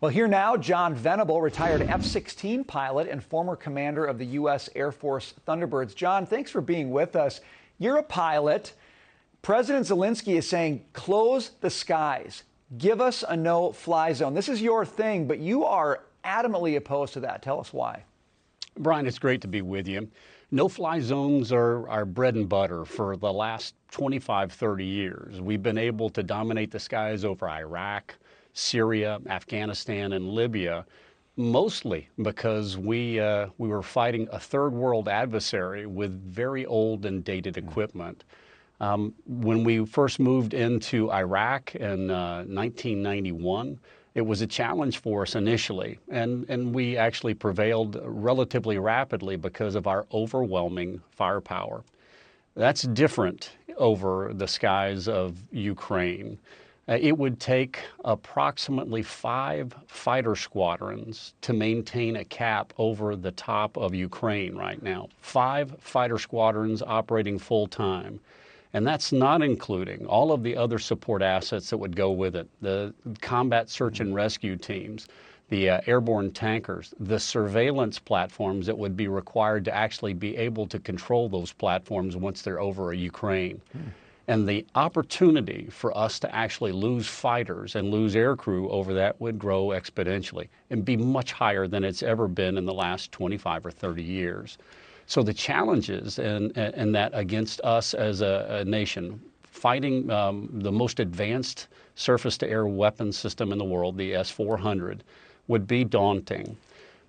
Well, here now, John Venable, retired F-16 pilot and former commander of the U.S. Air Force Thunderbirds. John, thanks for being with us. You're a pilot. President Zelensky is saying, close the skies. Give us a no-fly zone. This is your thing, but you are adamantly opposed to that. Tell us why. Brian, it's great to be with you. No-fly zones are our bread and butter for the last 25, 30 years. We've been able to dominate the skies over Iraq, Syria, Afghanistan, and Libya, mostly because we were fighting a third world adversary with very old and dated equipment. When we first moved into Iraq in 1991, it was a challenge for us initially, and we actually prevailed relatively rapidly because of our overwhelming firepower. That's different over the skies of Ukraine. It would take approximately 5 fighter squadrons to maintain a cap over the top of Ukraine right now. 5 fighter squadrons operating full time. And that's not including all of the other support assets that would go with it. The combat search and rescue teams, the airborne tankers, the surveillance platforms that would be required to actually be able to control those platforms once they're over Ukraine. And the opportunity for us to actually lose fighters and lose aircrew over that would grow exponentially and be much higher than it's ever been in the last 25 or 30 years. So the challenges and that against us as a nation, fighting the most advanced surface-to-air weapon system in the world, the S-400, would be daunting.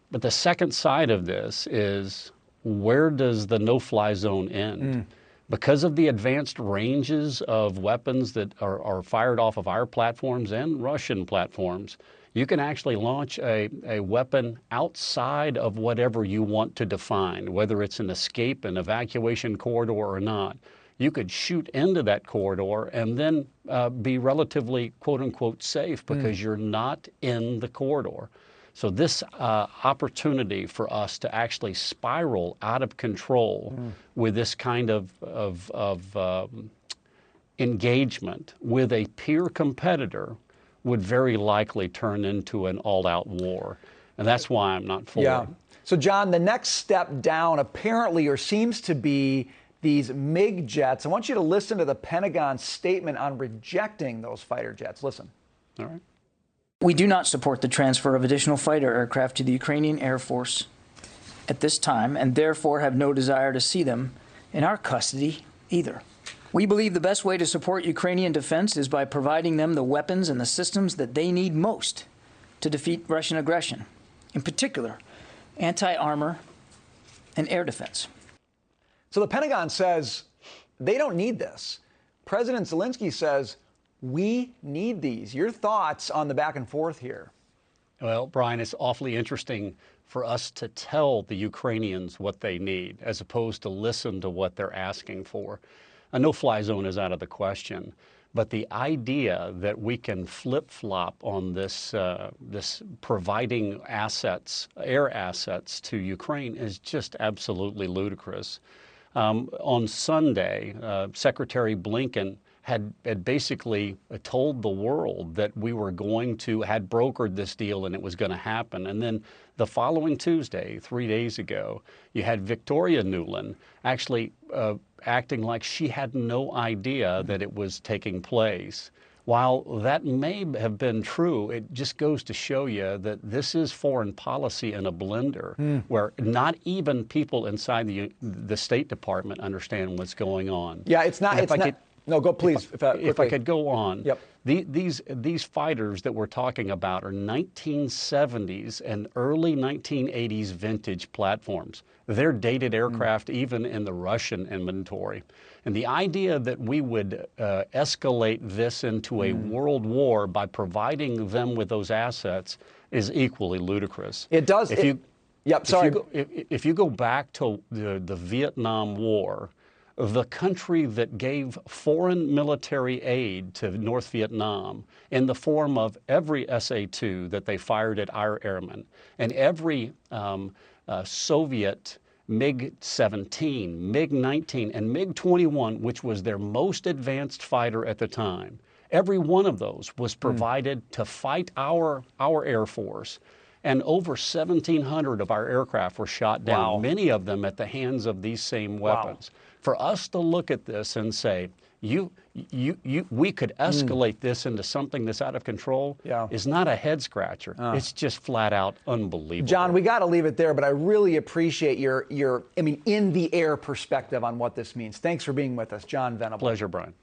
But the second side of this is, where does the no-fly zone end? Because of the advanced ranges of weapons that are fired off of our platforms and Russian platforms, you can actually launch a weapon outside of whatever you want to define, whether it's an escape, an evacuation corridor or not. You could shoot into that corridor and then be relatively, quote unquote, safe because you're not in the corridor. So this opportunity for us to actually spiral out of control with this kind of engagement with a peer competitor would very likely turn into an all-out war. And that's why I'm not for it. So, John, the next step down apparently, or seems to be, these MiG jets. I want you to listen to the Pentagon's statement on rejecting those fighter jets. Listen. All right. We do not support the transfer of additional fighter aircraft to the Ukrainian Air Force at this time, and therefore have no desire to see them in our custody either. We believe the best way to support Ukrainian defense is by providing them the weapons and the systems that they need most to defeat Russian aggression, in particular, anti-armor and air defense. So the Pentagon says they don't need this. President Zelensky says we need these. Your thoughts on the back and forth here? Well, Brian, it's awfully interesting for us to tell the Ukrainians what they need as opposed to listen to what they're asking for. A no-fly zone is out of the question, but the idea that we can flip-flop on this providing assets, air assets to Ukraine is just absolutely ludicrous. On Sunday, Secretary Blinken had basically told the world that we were had brokered this deal and it was going to happen. And then the following Tuesday, 3 days ago, you had Victoria Nuland actually acting like she had no idea that it was taking place. While that may have been true, it just goes to show you that this is foreign policy in a blender, where not even people inside the State Department understand what's going on. Yeah, it's not. No, go please. If I could go on. Yep. These fighters that we're talking about are 1970s and early 1980s vintage platforms. They're dated aircraft even in the Russian inventory. And the idea that we would escalate this into a world war by providing them with those assets is equally ludicrous. It does. If you go back to the Vietnam War, the country that gave foreign military aid to North Vietnam in the form of every SA-2 that they fired at our airmen and every Soviet MiG-17, MiG-19, and MiG-21, which was their most advanced fighter at the time, Every one of those was provided to fight our Air Force. And over 1,700 of our aircraft were shot down, Wow. many of them at the hands of these same weapons. For us to look at this and say, we could escalate this into something that's out of control is not a head scratcher. It's just flat out unbelievable. John, we got to leave it there, but I really appreciate your in the air perspective on what this means. Thanks for being with us, John Venable. Pleasure, Brian.